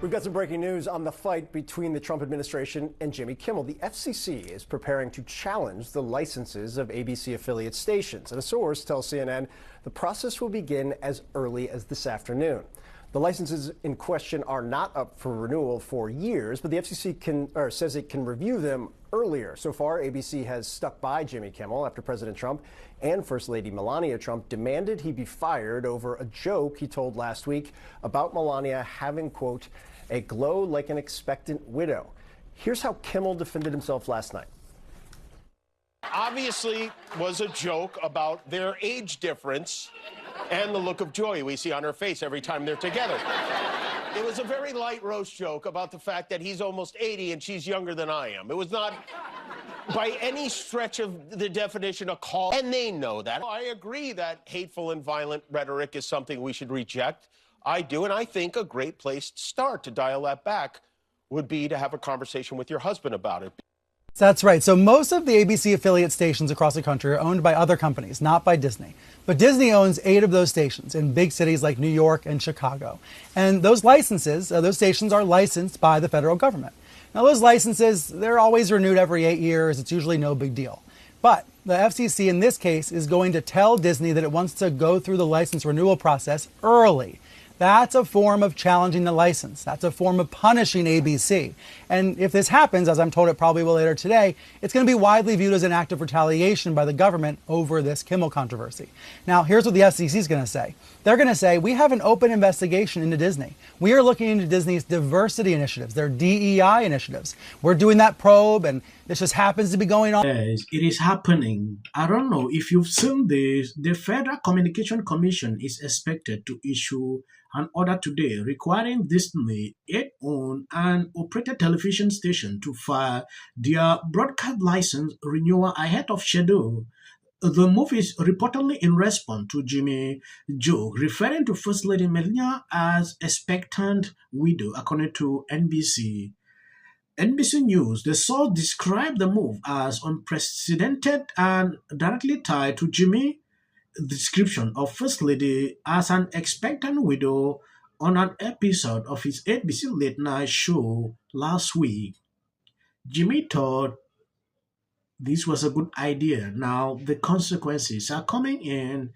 We've got some breaking news on the fight between the Trump administration and Jimmy Kimmel. The FCC is preparing to challenge the licenses of ABC affiliate stations. And a source tells CNN the process will begin as early as this afternoon. The licenses in question are not up for renewal for years, but the FCC says it can review them earlier. So far, ABC has stuck by Jimmy Kimmel after President Trump and First Lady Melania Trump demanded he be fired over a joke he told last week about Melania having, quote, a glow like an expectant widow. Here's how Kimmel defended himself last night. Obviously was a joke about their age difference and the look of joy we see on her face every time they're together. It was a very light roast joke about the fact that he's almost 80 and she's younger than I am. It was not by any stretch of the definition a call, and they know that. I agree that hateful and violent rhetoric is something we should reject. I do, and I think a great place to start to dial that back would be to have a conversation with your husband about it. That's right. So most of the ABC affiliate stations across the country are owned by other companies, not by Disney. But Disney owns 8 of those stations in big cities like New York and Chicago. And those licenses, those stations are licensed by the federal government. Now, those licenses, they're always renewed every 8 years. It's usually no big deal. But the FCC in this case is going to tell Disney that it wants to go through the license renewal process early. That's a form of challenging the license. That's a form of punishing ABC. And if this happens, as I'm told it probably will later today, it's going to be widely viewed as an act of retaliation by the government over this Kimmel controversy. Now, here's what the FCC is going to say. They're going to say, we have an open investigation into Disney. We are looking into Disney's diversity initiatives, their DEI initiatives. We're doing that probe, and this just happens to be going on. Yes, it is happening. I don't know if you've seen this. The Federal Communication Commission is expected to issue an order today requiring Disney, its owned and operated television station, to file their broadcast license renewal ahead of schedule. The move is reportedly in response to Jimmy joke referring to First Lady Melania as expectant widow, according to NBC. NBC News, the source described the move as unprecedented and directly tied to Jimmy's description of First Lady as an expectant widow on an episode of his ABC late night show last week. Jimmy thought this was a good idea. Now the consequences are coming in.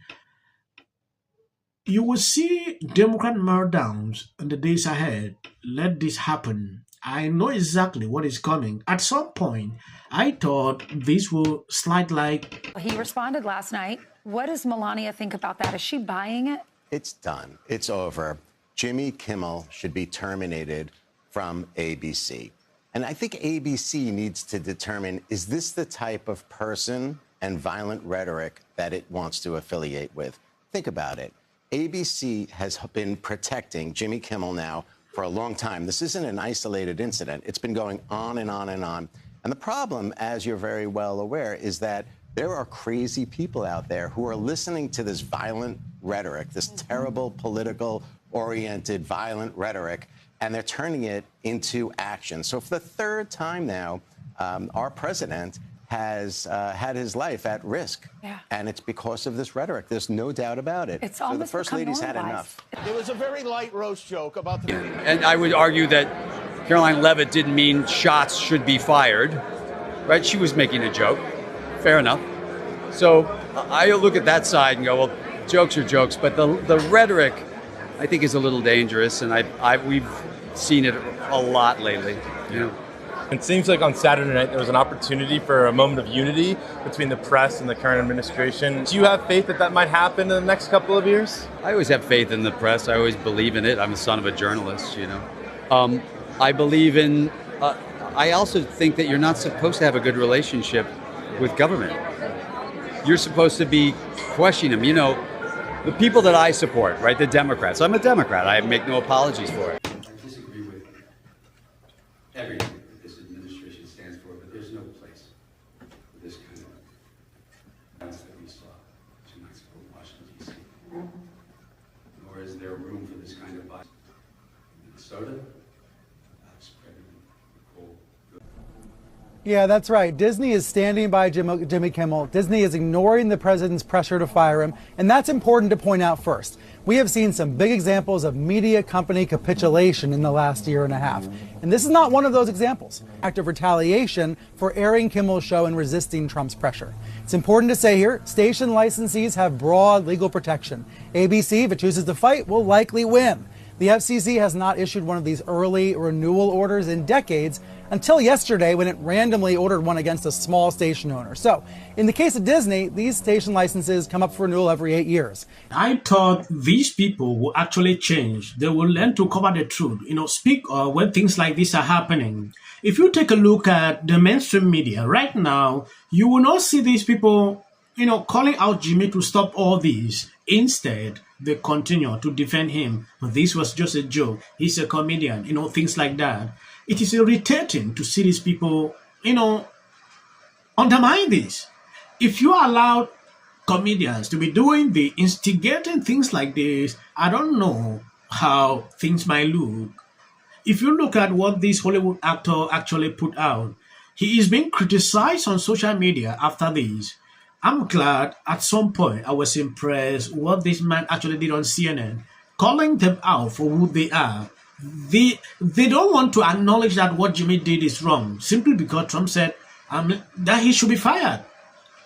You will see Democrat meltdowns in the days ahead. Let this happen. I know exactly what is coming. At some point, I thought this will slide like... He responded last night. What does Melania think about that? Is she buying it? It's done. It's over. Jimmy Kimmel should be terminated from ABC. And I think ABC needs to determine, is this the type of person and violent rhetoric that it wants to affiliate with? Think about it. ABC has been protecting Jimmy Kimmel now for a long time. This isn't an isolated incident. It's been going on and on and on. And the problem, as you're very well aware, is that there are crazy people out there who are listening to this violent rhetoric, this terrible political-oriented violent rhetoric, and they're turning it into action. So for the third time now, our president has had his life at risk. Yeah. And it's because of this rhetoric. There's no doubt about it. It's so almost the First become Lady's had normalized. enough. It was a very light roast joke about the... And I would argue that Caroline Leavitt didn't mean shots should be fired, right? She was making a joke. Fair enough. So I look at that side and go, well, jokes are jokes, but the rhetoric, I think, is a little dangerous, and we've seen it a lot lately. You know? It seems like on Saturday night there was an opportunity for a moment of unity between the press and the current administration. Do you have faith that that might happen in the next couple of years? I always have faith in the press. I always believe in it. I'm the son of a journalist, you know. I believe in... I also think that you're not supposed to have a good relationship with government. You're supposed to be questioning them. You know, the people that I support, right, the Democrats. I'm a Democrat. I make no apologies for it. I disagree with everything that this administration stands for, but there's no place for this kind of violence that we saw 2 nights ago in Washington, D.C. Nor is there room for this kind of violence in Minnesota. Yeah, that's right. Disney is standing by Jimmy Kimmel. Disney is ignoring the president's pressure to fire him. And that's important to point out first. We have seen some big examples of media company capitulation in the last year and a half. And this is not one of those examples. Act of retaliation for airing Kimmel's show and resisting Trump's pressure. It's important to say here, station licensees have broad legal protection. ABC, if it chooses to fight, will likely win. The FCC has not issued one of these early renewal orders in decades, until yesterday when it randomly ordered one against a small station owner. So, in the case of Disney, these station licenses come up for renewal every 8 years. I thought these people will actually change. They will learn to cover the truth, speak when things like this are happening. If you take a look at the mainstream media right now, you will not see these people, calling out Jimmy to stop all this. Instead, they continue to defend him. This was just a joke. He's a comedian, things like that. It is irritating to see these people, undermine this. If you allow comedians to be doing the instigating things like this, I don't know how things might look. If you look at what this Hollywood actor actually put out, he is being criticized on social media after this. I'm glad at some point I was impressed what this man actually did on CNN, calling them out for who they are. They don't want to acknowledge that what Jimmy did is wrong, simply because Trump said that he should be fired.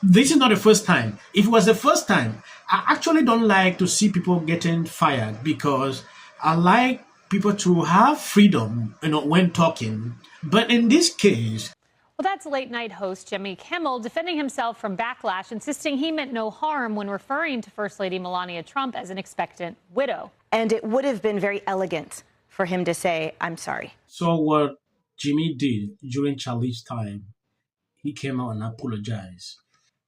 This is not the first time. If it was the first time, I actually don't like to see people getting fired because I like people to have freedom, when talking. But in this case, well, that's late night host Jimmy Kimmel defending himself from backlash, insisting he meant no harm when referring to First Lady Melania Trump as an expectant widow. And it would have been very elegant for him to say, I'm sorry. So what Jimmy did during Charlie's time, he came out and apologized.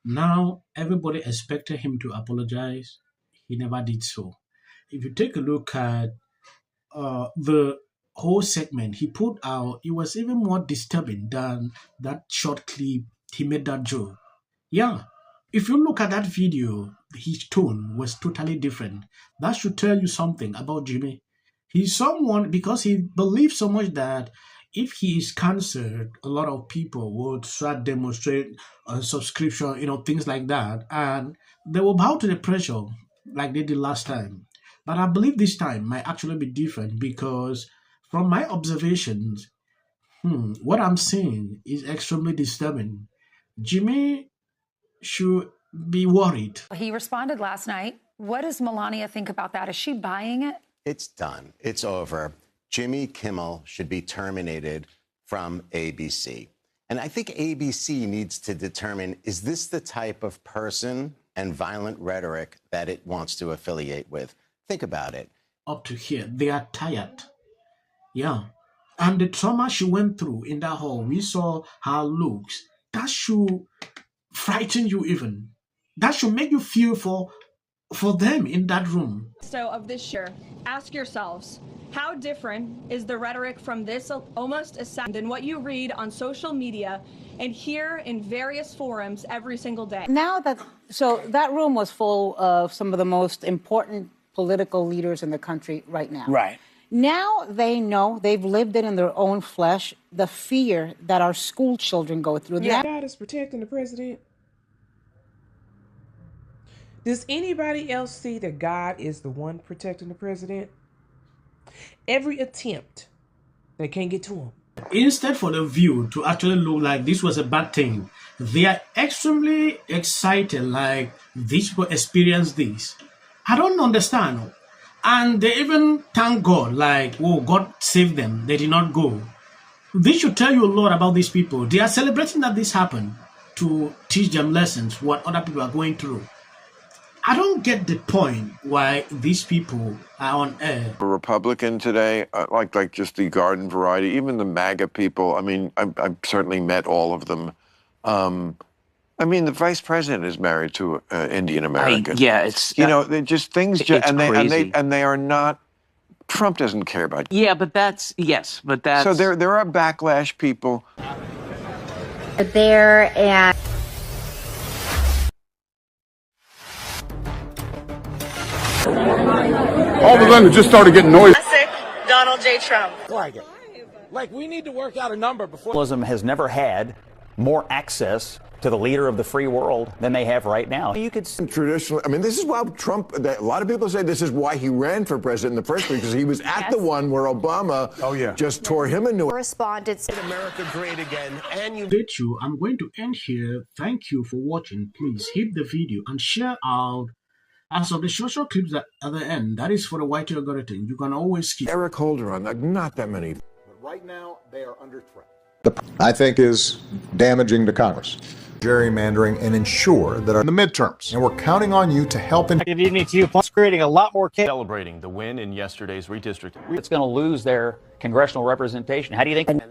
Now, everybody expected him to apologize. He never did so. If you take a look at the whole segment he put out, it was even more disturbing than that short clip he made that joke. Yeah, if you look at that video, his tone was totally different. That should tell you something about Jimmy. He's someone, because he believes so much that if he is cancelled, a lot of people would start demonstrate a subscription, things like that. And they will bow to the pressure like they did last time. But I believe this time might actually be different because from my observations, what I'm seeing is extremely disturbing. Jimmy should be worried. He responded last night. What does Melania think about that? Is she buying it? It's done. It's over. Jimmy Kimmel should be terminated from ABC. And I think ABC needs to determine, is this the type of person and violent rhetoric that it wants to affiliate with? Think about it. Up to here, they are tired. Yeah. And the trauma she went through in that hall, we saw her looks. That should frighten you even. That should make you feel for them in that room. So of this year, ask yourselves, how different is the rhetoric from this almost assassin than what you read on social media and hear in various forums every single day? So that room was full of some of the most important political leaders in the country right now. Right. Now they know, they've lived it in their own flesh, the fear that our school children go through. Yeah, God is protecting the president. Does anybody else see that God is the one protecting the president? Every attempt, they can't get to him. Instead for the view to actually look like this was a bad thing, they are extremely excited like these people experienced this. I don't understand. And they even thank God, like, oh, God saved them. They did not go. This should tell you a lot about these people. They are celebrating that this happened to teach them lessons, what other people are going through. I don't get the point why these people are on air. A Republican today, like just the garden variety, even the MAGA people, I mean, I've certainly met all of them. I mean, the vice president is married to an Indian American. Yeah, it's they're just things, crazy. and they are not. Trump doesn't care about. Yeah, but that's So there are backlash people. There and. All of a sudden, it just started getting noisy. Classic Donald J. Trump. Like it. Like, we need to work out a number before. Has never had more access to the leader of the free world than they have right now. You could traditionally, I mean, this is why Trump, a lot of people say this is why he ran for president in the first place, because he was at the one where Obama just tore him a new. Correspondents. America great again, and you. I'm going to end here. Thank you for watching. Please hit the video and share out. As of the social clips at the end, that is for the white algorithm. You can always keep Eric Holder on, like, not that many. But right now, they are under threat. I think is damaging to Congress. Gerrymandering and ensure that in the midterms. And we're counting on you to help in. Good evening to you. Plus creating a lot more chaos. Celebrating the win in yesterday's redistricting. It's going to lose their congressional representation. How do you think?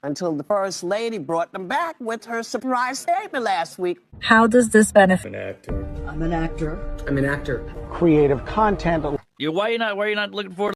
Until the First Lady brought them back with her surprise statement last week. How does this benefit? An actor. I'm an actor. I'm an actor. Creative content. Why are you not looking for